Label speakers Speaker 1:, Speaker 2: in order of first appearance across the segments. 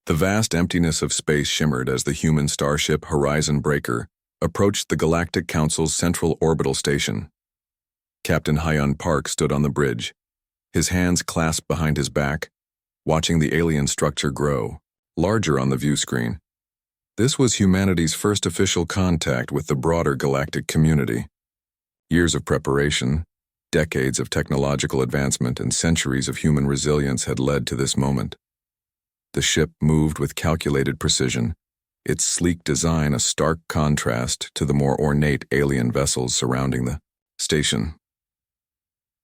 Speaker 1: The vast emptiness of space shimmered as the human starship Horizon Breaker approached the Galactic Council's central orbital station. Captain Hyun Park stood on the bridge, his hands clasped behind his back, watching the alien structure grow, larger on the view screen. This was humanity's first official contact with the broader galactic community. Years of preparation, decades of technological advancement, and centuries of human resilience had led to this moment. The ship moved with calculated precision, its sleek design a stark contrast to the more ornate alien vessels surrounding the station.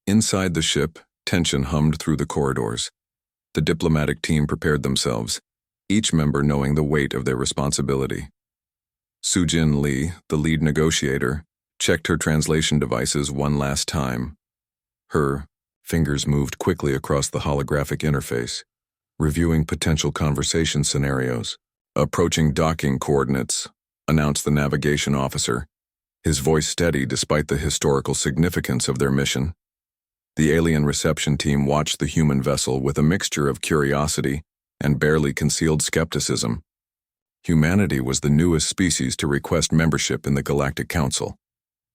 Speaker 1: Inside the ship, tension hummed through the corridors. The diplomatic team prepared themselves, each member knowing the weight of their responsibility. Soo-Jin Lee, the lead negotiator, checked her translation devices one last time. Her fingers moved quickly across the holographic interface, reviewing potential conversation scenarios. "Approaching docking coordinates," announced the navigation officer, his voice steady despite the historical significance of their mission. The alien reception team watched the human vessel with a mixture of curiosity and barely concealed skepticism. Humanity was the newest species to request membership in the Galactic Council,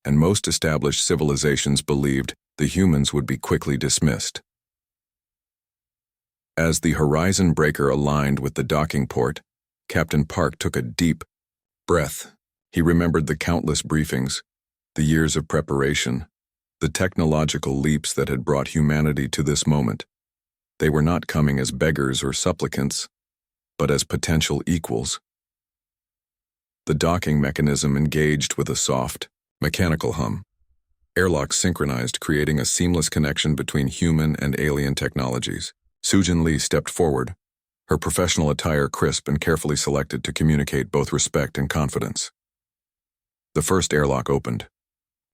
Speaker 1: and most established civilizations believed the humans would be quickly dismissed. As the Horizon Breaker aligned with the docking port, Captain Park took a deep breath. He remembered the countless briefings, the years of preparation, the technological leaps that had brought humanity to this moment. They were not coming as beggars or supplicants, but as potential equals. The docking mechanism engaged with a soft, mechanical hum. Airlocks synchronized, creating a seamless connection between human and alien technologies. Soo-Jin Lee stepped forward, her professional attire crisp and carefully selected to communicate both respect and confidence. The first airlock opened.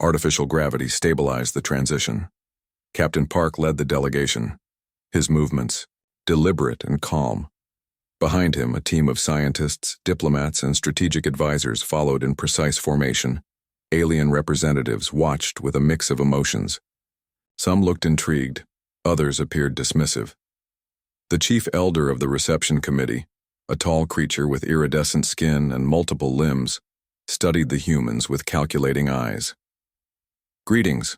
Speaker 1: Artificial gravity stabilized the transition. Captain Park led the delegation, his movements deliberate and calm. Behind him, a team of scientists, diplomats, and strategic advisors followed in precise formation. Alien representatives watched with a mix of emotions. Some looked intrigued, others appeared dismissive. The chief elder of the reception committee, a tall creature with iridescent skin and multiple limbs, studied the humans with calculating eyes. "Greetings,"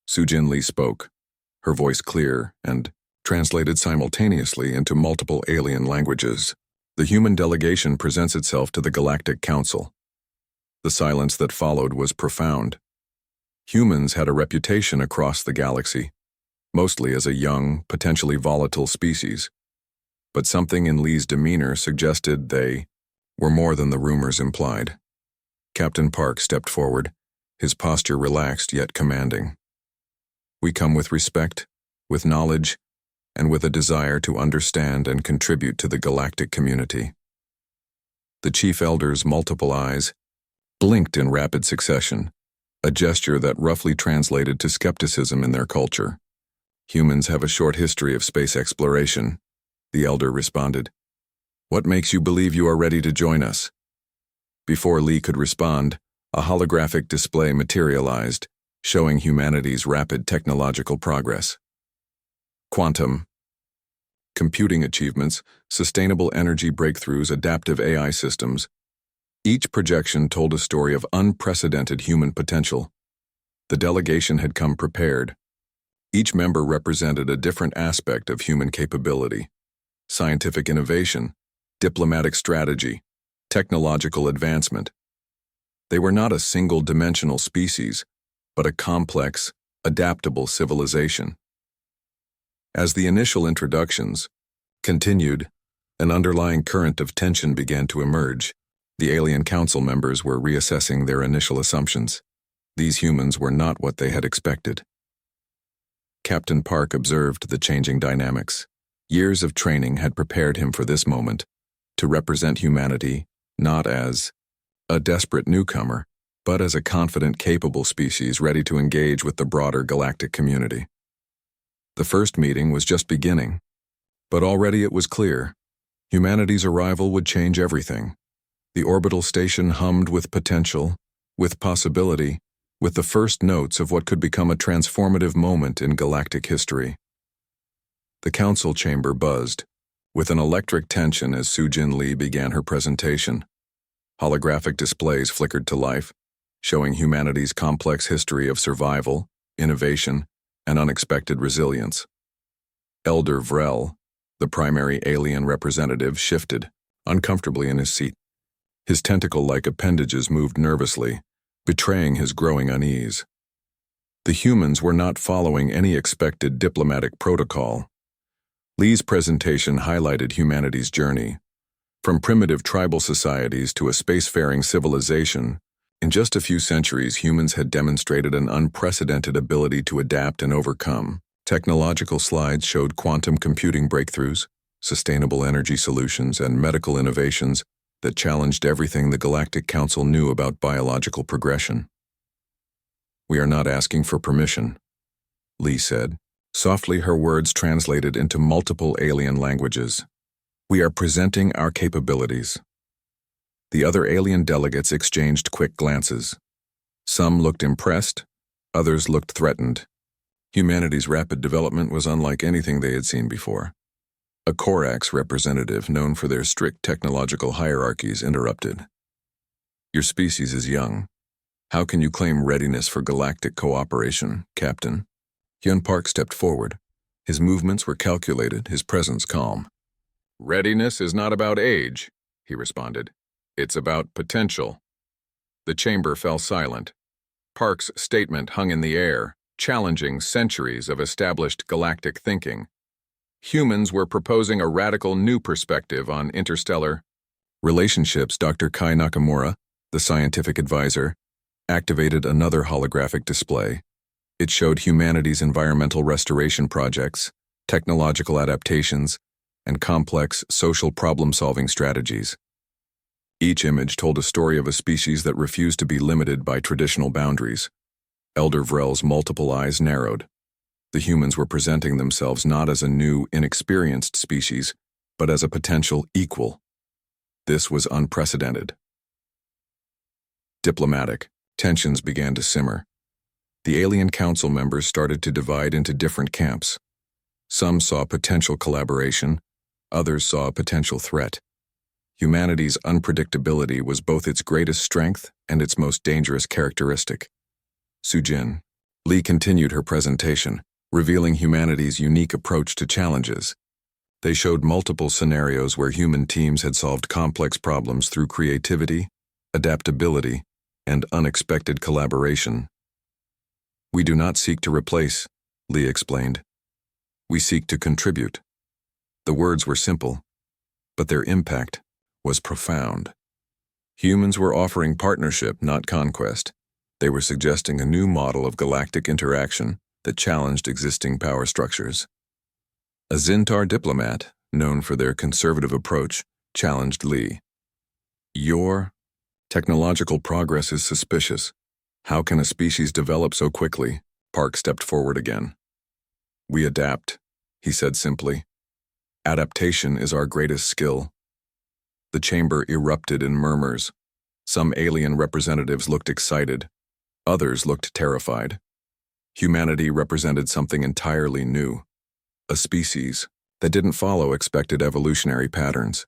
Speaker 1: Soo-Jin Lee spoke, her voice clear and translated simultaneously into multiple alien languages. "The human delegation presents itself to the Galactic Council." The silence that followed was profound. Humans had a reputation across the galaxy, mostly as a young, potentially volatile species. But something in Lee's demeanor suggested they were more than the rumors implied. Captain Park stepped forward, his posture relaxed yet commanding. "We come with respect, with knowledge, and with a desire to understand and contribute to the galactic community." The chief elder's multiple eyes blinked in rapid succession, a gesture that roughly translated to skepticism in their culture. "Humans have a short history of space exploration," the elder responded. "What makes you believe you are ready to join us?" Before Lee could respond, a holographic display materialized, showing humanity's rapid technological progress. Quantum computing achievements, sustainable energy breakthroughs, adaptive AI systems. Each projection told a story of unprecedented human potential. The delegation had come prepared. Each member represented a different aspect of human capability: scientific innovation, diplomatic strategy, technological advancement. They were not a single-dimensional species, but a complex, adaptable civilization. As the initial introductions continued, an underlying current of tension began to emerge. The alien council members were reassessing their initial assumptions. These humans were not what they had expected. Captain Park observed the changing dynamics. Years of training had prepared him for this moment, to represent humanity not as a desperate newcomer, but as a confident, capable species ready to engage with the broader galactic community. The first meeting was just beginning, but already it was clear humanity's arrival would change everything. The orbital station hummed with potential, with possibility, with the first notes of what could become a transformative moment in galactic history. The council chamber buzzed, with an electric tension as Sujin Lee began her presentation. Holographic displays flickered to life, showing humanity's complex history of survival, innovation, and unexpected resilience. Elder Vrel, the primary alien representative, shifted uncomfortably in his seat. His tentacle-like appendages moved nervously, betraying his growing unease. The humans were not following any expected diplomatic protocol. Lee's presentation highlighted humanity's journey. From primitive tribal societies to a spacefaring civilization, in just a few centuries humans had demonstrated an unprecedented ability to adapt and overcome. Technological slides showed quantum computing breakthroughs, sustainable energy solutions, and medical innovations that challenged everything the Galactic Council knew about biological progression. "We are not asking for permission," Lee said. Softly, her words translated into multiple alien languages. "We are presenting our capabilities." The other alien delegates exchanged quick glances. Some looked impressed, others looked threatened. Humanity's rapid development was unlike anything they had seen before. A Corax representative, known for their strict technological hierarchies, interrupted. "Your species is young. How can you claim readiness for galactic cooperation, Captain?" Hyun Park stepped forward. His movements were calculated, his presence calm. "Readiness is not about age," he responded. "It's about potential." The chamber fell silent. Park's statement hung in the air, challenging centuries of established galactic thinking. Humans were proposing a radical new perspective on interstellar relationships. Dr. Kai Nakamura, the scientific advisor, activated another holographic display. It showed humanity's environmental restoration projects, technological adaptations, and complex social problem-solving strategies. Each image told a story of a species that refused to be limited by traditional boundaries. Elder Vrel's multiple eyes narrowed. The humans were presenting themselves not as a new, inexperienced species, but as a potential equal. This was unprecedented. Diplomatic tensions began to simmer. The alien council members started to divide into different camps. Some saw potential collaboration, others saw a potential threat. Humanity's unpredictability was both its greatest strength and its most dangerous characteristic. Sujin Lee continued her presentation, revealing humanity's unique approach to challenges. They showed multiple scenarios where human teams had solved complex problems through creativity, adaptability, and unexpected collaboration. "We do not seek to replace," Lee explained. "We seek to contribute." The words were simple, but their impact was profound. Humans were offering partnership, not conquest. They were suggesting a new model of galactic interaction that challenged existing power structures. A Xintar diplomat, known for their conservative approach, challenged Lee. "Your technological progress is suspicious. How can a species develop so quickly?" Park stepped forward again. "We adapt," he said simply. "Adaptation is our greatest skill." The chamber erupted in murmurs. Some alien representatives looked excited. Others looked terrified. Humanity represented something entirely new, a species that didn't follow expected evolutionary patterns.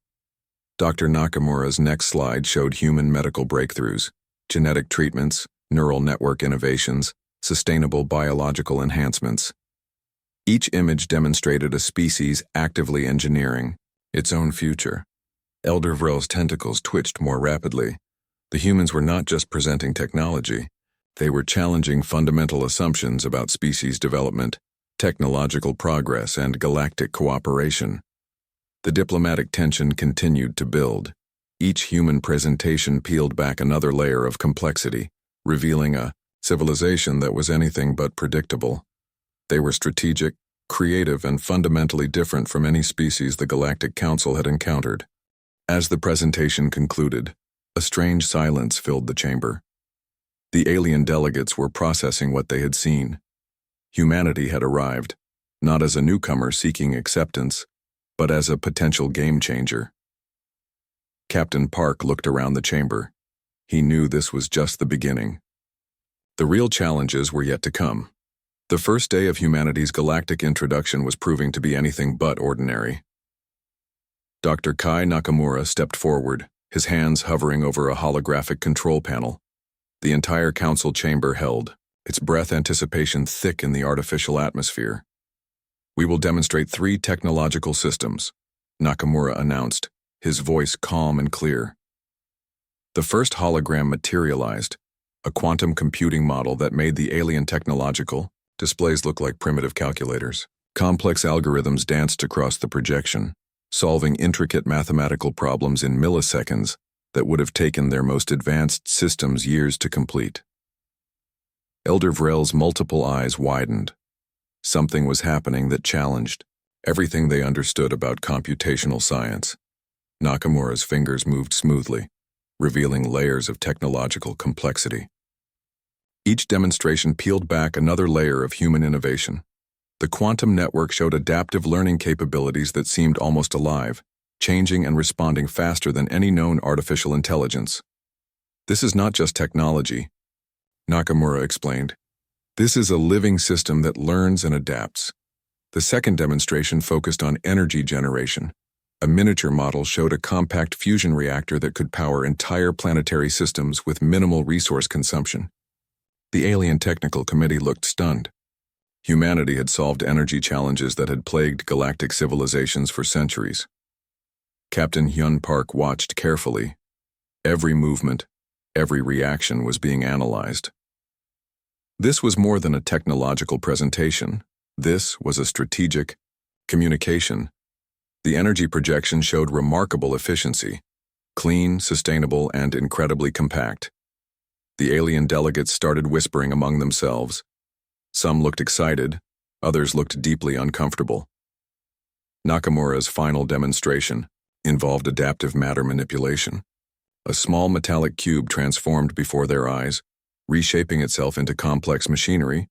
Speaker 1: Dr. Nakamura's next slide showed human medical breakthroughs, genetic treatments, neural network innovations, sustainable biological enhancements. Each image demonstrated a species actively engineering its own future. Elder Vrel's tentacles twitched more rapidly. The humans were not just presenting technology. They were challenging fundamental assumptions about species development, technological progress, and galactic cooperation. The diplomatic tension continued to build. Each human presentation peeled back another layer of complexity, revealing a civilization that was anything but predictable. They were strategic, creative, and fundamentally different from any species the Galactic Council had encountered. As the presentation concluded, a strange silence filled the chamber. The alien delegates were processing what they had seen. Humanity had arrived, not as a newcomer seeking acceptance, but as a potential game changer. Captain Park looked around the chamber. He knew this was just the beginning. The real challenges were yet to come. The first day of humanity's galactic introduction was proving to be anything but ordinary. Dr. Kai Nakamura stepped forward, his hands hovering over a holographic control panel. The entire council chamber held, its breath anticipation thick in the artificial atmosphere. "We will demonstrate 3 technological systems," Nakamura announced, his voice calm and clear. The first hologram materialized, a quantum computing model that made the alien technological displays look like primitive calculators. Complex algorithms danced across the projection, solving intricate mathematical problems in milliseconds that would have taken their most advanced systems years to complete. Elder Vrel's multiple eyes widened. Something was happening that challenged everything they understood about computational science. Nakamura's fingers moved smoothly, revealing layers of technological complexity. Each demonstration peeled back another layer of human innovation. The quantum network showed adaptive learning capabilities that seemed almost alive, changing and responding faster than any known artificial intelligence. "This is not just technology," Nakamura explained. "This is a living system that learns and adapts." The second demonstration focused on energy generation. A miniature model showed a compact fusion reactor that could power entire planetary systems with minimal resource consumption. The Alien Technical Committee looked stunned. Humanity had solved energy challenges that had plagued galactic civilizations for centuries. Captain Hyun Park watched carefully. Every movement, every reaction was being analyzed. This was more than a technological presentation. This was a strategic communication. The energy projection showed remarkable efficiency, clean, sustainable, and incredibly compact. The alien delegates started whispering among themselves. Some looked excited, others looked deeply uncomfortable. Nakamura's final demonstration involved adaptive matter manipulation. A small metallic cube transformed before their eyes, reshaping itself into complex machinery,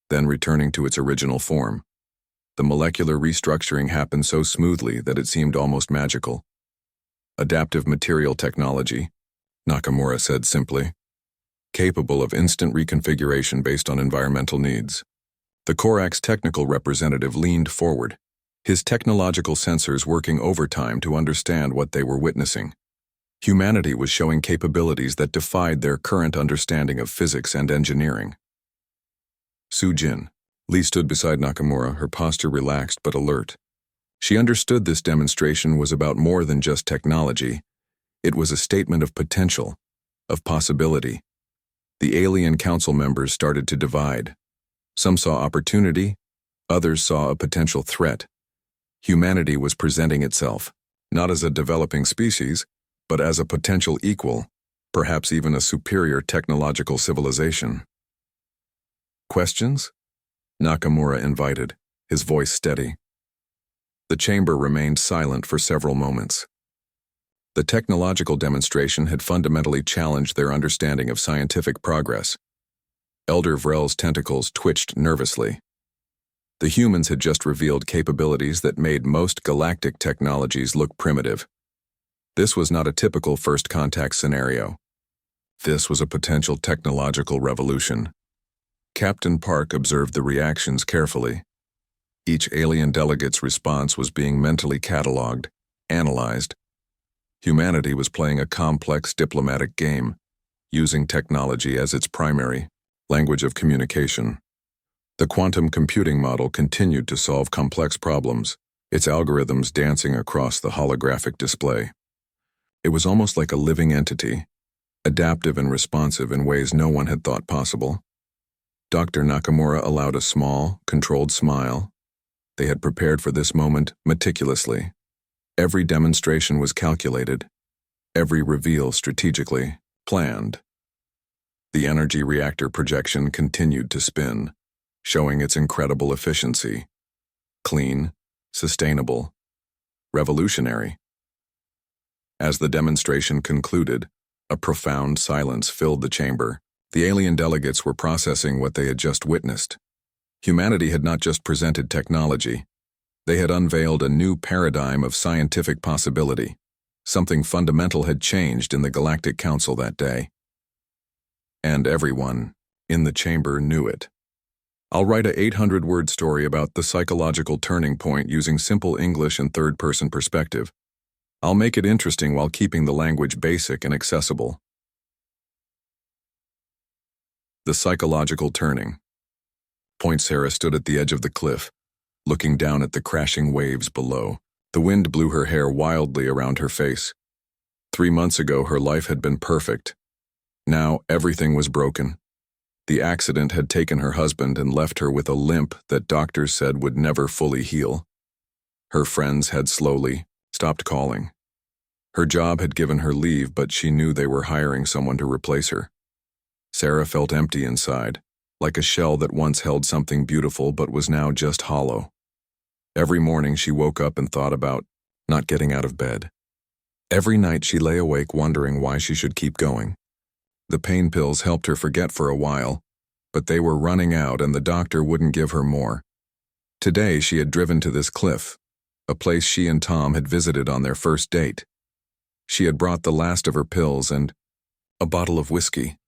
Speaker 1: then returning to its original form. The molecular restructuring happened so smoothly that it seemed almost magical. "Adaptive material technology," Nakamura said simply, "capable of instant reconfiguration based on environmental needs." The Korak's technical representative leaned forward, his technological sensors working overtime to understand what they were witnessing. Humanity was showing capabilities that defied their current understanding of physics and engineering. Sujin. Lee stood beside Nakamura, her posture relaxed but alert. She understood this demonstration was about more than just technology. It was a statement of potential, of possibility. The alien council members started to divide. Some saw opportunity, others saw a potential threat. Humanity was presenting itself, not as a developing species, but as a potential equal, perhaps even a superior technological civilization. "Questions?" Nakamura invited, his voice steady. The chamber remained silent for several moments. The technological demonstration had fundamentally challenged their understanding of scientific progress. Elder Vrel's tentacles twitched nervously. The humans had just revealed capabilities that made most galactic technologies look primitive. This was not a typical first contact scenario. This was a potential technological revolution. Captain Park observed the reactions carefully. Each alien delegate's response was being mentally catalogued, analyzed. Humanity was playing a complex diplomatic game, using technology as its primary language of communication. The quantum computing model continued to solve complex problems, its algorithms dancing across the holographic display. It was almost like a living entity, adaptive and responsive in ways no one had thought possible. Dr. Nakamura allowed a small, controlled smile. They had prepared for this moment meticulously. Every demonstration was calculated, every reveal strategically planned. The energy reactor projection continued to spin, showing its incredible efficiency. Clean, sustainable, revolutionary. As the demonstration concluded, a profound silence filled the chamber. The alien delegates were processing what they had just witnessed. Humanity had not just presented technology. They had unveiled a new paradigm of scientific possibility. Something fundamental had changed in the Galactic Council that day. And everyone in the chamber knew it. I'll write a 800-word story about the psychological turning point using simple English and third-person perspective. I'll make it interesting while keeping the language basic and accessible. The psychological turning. Point Sarah stood at the edge of the cliff, looking down at the crashing waves below. The wind blew her hair wildly around her face. 3 months ago, her life had been perfect. Now, everything was broken. The accident had taken her husband and left her with a limp that doctors said would never fully heal. Her friends had slowly stopped calling. Her job had given her leave, but she knew they were hiring someone to replace her. Sarah felt empty inside, like a shell that once held something beautiful but was now just hollow. Every morning she woke up and thought about not getting out of bed. Every night she lay awake wondering why she should keep going. The pain pills helped her forget for a while, but they were running out and the doctor wouldn't give her more. Today she had driven to this cliff, a place she and Tom had visited on their first date. She had brought the last of her pills and a bottle of whiskey.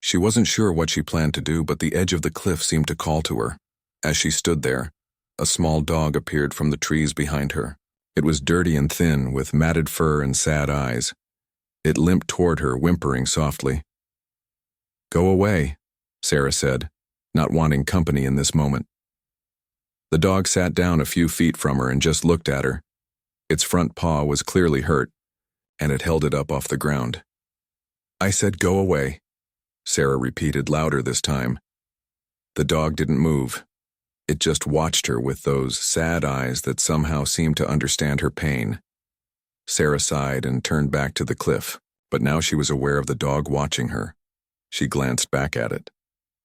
Speaker 1: She wasn't sure what she planned to do, but the edge of the cliff seemed to call to her. As she stood there, a small dog appeared from the trees behind her. It was dirty and thin, with matted fur and sad eyes. It limped toward her, whimpering softly. "Go away," Sarah said, not wanting company in this moment. The dog sat down a few feet from her and just looked at her. Its front paw was clearly hurt, and it held it up off the ground. "I said go away," Sarah repeated louder this time. The dog didn't move. It just watched her with those sad eyes that somehow seemed to understand her pain. Sarah sighed and turned back to the cliff, but now she was aware of the dog watching her. She glanced back at it.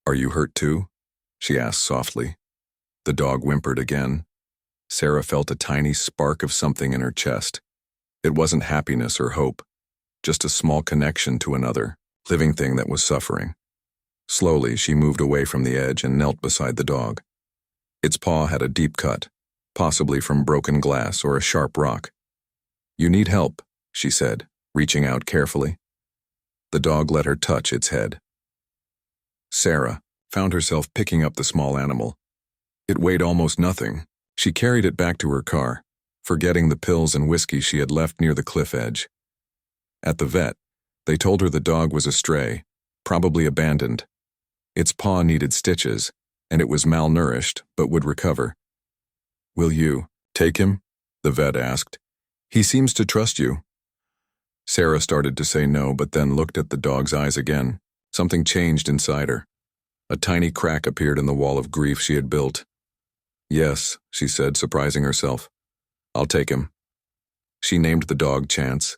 Speaker 1: "Are you hurt too?" she asked softly. The dog whimpered again. Sarah felt a tiny spark of something in her chest. It wasn't happiness or hope, just a small connection to another, living thing that was suffering. Slowly, she moved away from the edge and knelt beside the dog. Its paw had a deep cut, possibly from broken glass or a sharp rock. "You need help," she said, reaching out carefully. The dog let her touch its head. Sarah found herself picking up the small animal. It weighed almost nothing. She carried it back to her car, forgetting the pills and whiskey she had left near the cliff edge. At the vet, they told her the dog was a stray, probably abandoned. Its paw needed stitches, and it was malnourished, but would recover. "Will you take him?" the vet asked. "He seems to trust you." Sarah started to say no, but then looked at the dog's eyes again. Something changed inside her. A tiny crack appeared in the wall of grief she had built. "Yes," she said, surprising herself. "I'll take him." She named the dog Chance.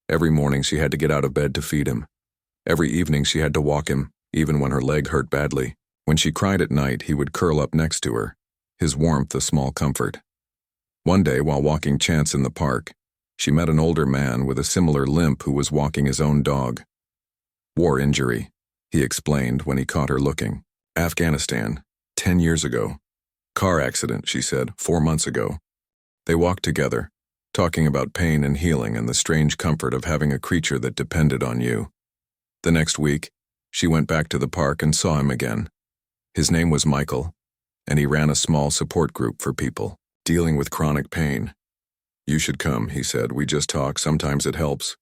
Speaker 1: Every morning she had to get out of bed to feed him. Every evening she had to walk him, even when her leg hurt badly. When she cried at night, he would curl up next to her, his warmth a small comfort. One day, while walking Chance in the park, she met an older man with a similar limp who was walking his own dog. "War injury," he explained when he caught her looking. "Afghanistan, 10 years ago. Car accident," she said, 4 months ago. They walked together, talking about pain and healing and the strange comfort of having a creature that depended on you. The next week, she went back to the park and saw him again. His name was Michael, and he ran a small support group for people dealing with chronic pain. "You should come," he said. "We just talk. Sometimes it helps."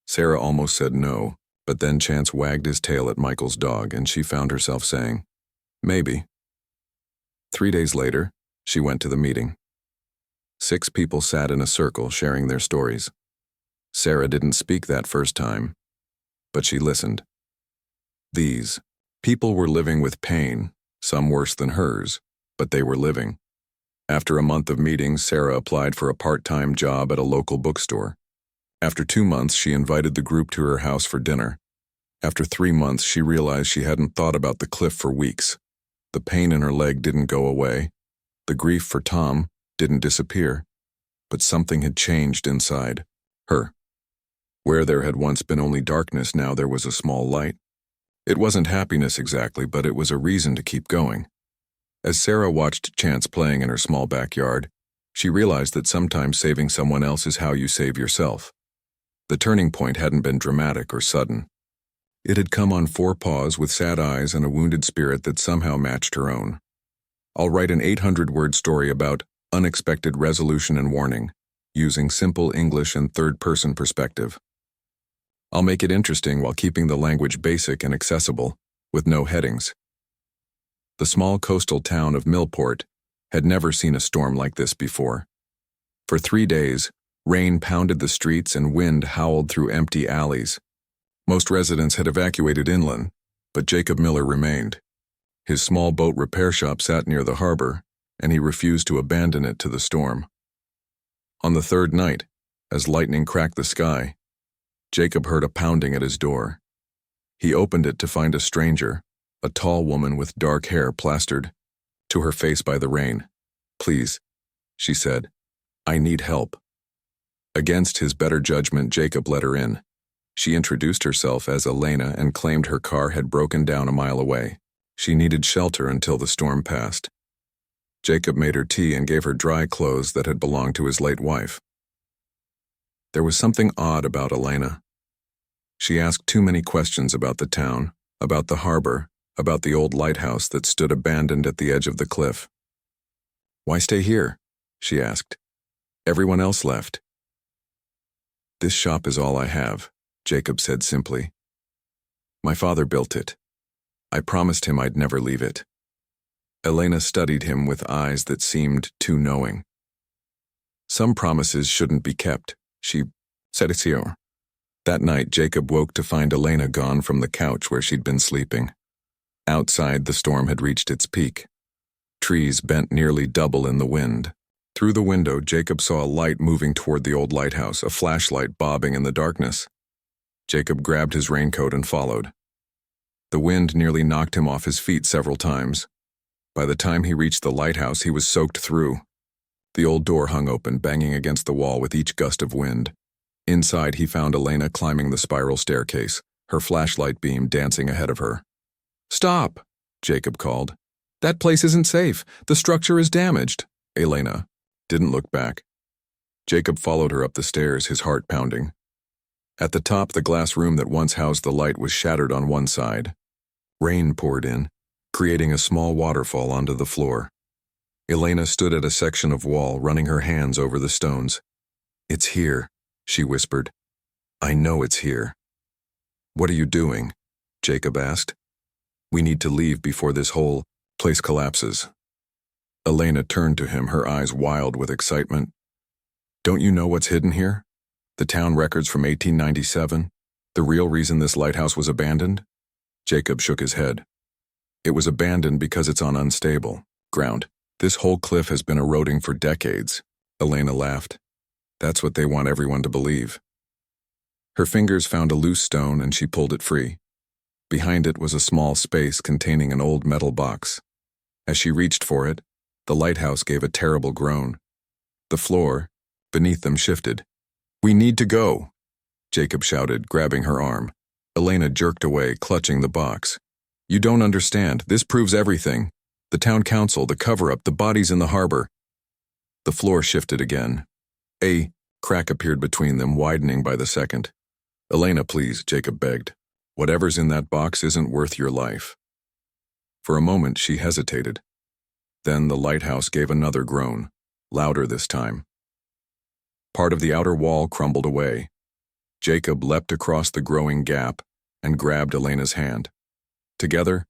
Speaker 1: Sarah almost said no, but then Chance wagged his tail at Michael's dog, and she found herself saying, "Maybe." 3 days later, she went to the meeting. 6 people sat in a circle sharing their stories. Sarah didn't speak that first time, but she listened. These people were living with pain, some worse than hers, but they were living. After a month of meetings, Sarah applied for a part-time job at a local bookstore. After 2 months, she invited the group to her house for dinner. After 3 months, she realized she hadn't thought about the cliff for weeks. The pain in her leg didn't go away. The grief for Tom didn't disappear. But something had changed inside her. Where there had once been only darkness, now there was a small light. It wasn't happiness exactly, but it was a reason to keep going. As Sarah watched Chance playing in her small backyard, she realized that sometimes saving someone else is how you save yourself. The turning point hadn't been dramatic or sudden. It had come on 4 paws with sad eyes and a wounded spirit that somehow matched her own. "I'll write an 800-word story about unexpected resolution and warning," using simple English and third-person perspective. I'll make it interesting while keeping the language basic and accessible, with no headings. The small coastal town of Millport had never seen a storm like this before. For 3 days, rain pounded the streets and wind howled through empty alleys. Most residents had evacuated inland, but Jacob Miller remained. His small boat repair shop sat near the harbor, and he refused to abandon it to the storm. On the third night, as lightning cracked the sky, Jacob heard a pounding at his door. He opened it to find a stranger, a tall woman with dark hair plastered to her face by the rain. "Please," she said, "I need help." Against his better judgment, Jacob let her in. She introduced herself as Elena and claimed her car had broken down a mile away. She needed shelter until the storm passed. Jacob made her tea and gave her dry clothes that had belonged to his late wife. There was something odd about Elena. She asked too many questions about the town, about the harbor, about the old lighthouse that stood abandoned at the edge of the cliff. "Why stay here?" she asked. "Everyone else left." "This shop is all I have," Jacob said simply. "My father built it. I promised him I'd never leave it." Elena studied him with eyes that seemed too knowing. "Some promises shouldn't be kept," she said. That night, Jacob woke to find Elena gone from the couch where she'd been sleeping. Outside, the storm had reached its peak. Trees bent nearly double in the wind. Through the window, Jacob saw a light moving toward the old lighthouse, a flashlight bobbing in the darkness. Jacob grabbed his raincoat and followed. The wind nearly knocked him off his feet several times. By the time he reached the lighthouse, he was soaked through. The old door hung open, banging against the wall with each gust of wind. Inside, he found Elena climbing the spiral staircase, her flashlight beam dancing ahead of her. "Stop!" Jacob called. "That place isn't safe. The structure is damaged." Elena didn't look back. Jacob followed her up the stairs, his heart pounding. At the top, the glass room that once housed the light was shattered on one side. Rain poured in, creating a small waterfall onto the floor. Elena stood at a section of wall, running her hands over the stones. "It's here," she whispered. "I know it's here." "What are you doing?" Jacob asked. "We need to leave before this whole place collapses." Elena turned to him, her eyes wild with excitement. "Don't you know what's hidden here? The town records from 1897? The real reason this lighthouse was abandoned?" Jacob shook his head. "It was abandoned because it's on unstable ground. This whole cliff has been eroding for decades." Elena laughed. "That's what they want everyone to believe." Her fingers found a loose stone and she pulled it free. Behind it was a small space containing an old metal box. As she reached for it, the lighthouse gave a terrible groan. The floor beneath them shifted. "We need to go," Jacob shouted, grabbing her arm. Elena jerked away, clutching the box. "You don't understand. This proves everything. The town council, the cover-up, the bodies in the harbor." The floor shifted again. A crack appeared between them, widening by the second. "Elena, please," Jacob begged. "Whatever's in that box isn't worth your life." For a moment, she hesitated. Then the lighthouse gave another groan, louder this time. Part of the outer wall crumbled away. Jacob leapt across the growing gap and grabbed Elena's hand. Together,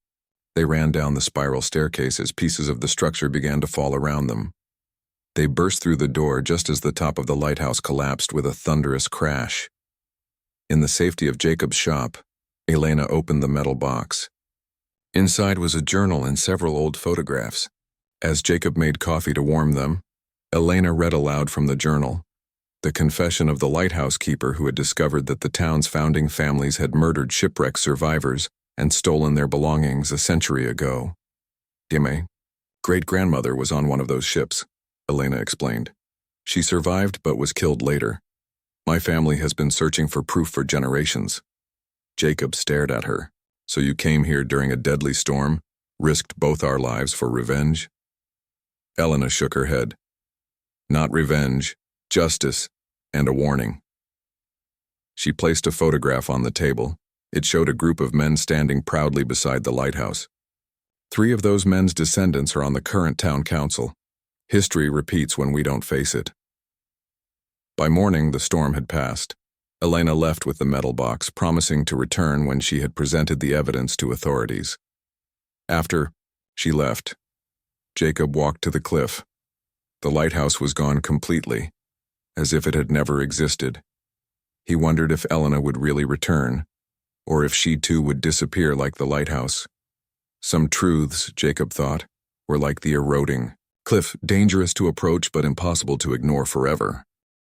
Speaker 1: they ran down the spiral staircase as pieces of the structure began to fall around them. They burst through the door just as the top of the lighthouse collapsed with a thunderous crash. In the safety of Jacob's shop, Elena opened the metal box. Inside was a journal and several old photographs. As Jacob made coffee to warm them, Elena read aloud from the journal, the confession of the lighthouse keeper who had discovered that the town's founding families had murdered shipwreck survivors and stolen their belongings a century ago. "My great-grandmother was on one of those ships," Elena explained. "She survived but was killed later. My family has been searching for proof for generations." Jacob stared at her. "So you came here during a deadly storm, risked both our lives for revenge?" Elena shook her head. "Not revenge, justice, and a warning." She placed a photograph on the table. It showed a group of men standing proudly beside the lighthouse. 3 of those men's descendants are on the current town council. History repeats when we don't face it. By morning, the storm had passed. Elena left with the metal box, promising to return when she had presented the evidence to authorities. After she left, Jacob walked to the cliff. The lighthouse was gone completely, as if it had never existed. He wondered if Elena would really return, or if she too would disappear like the lighthouse. Some truths, Jacob thought, were like the eroding cliff, dangerous to approach but impossible to ignore forever.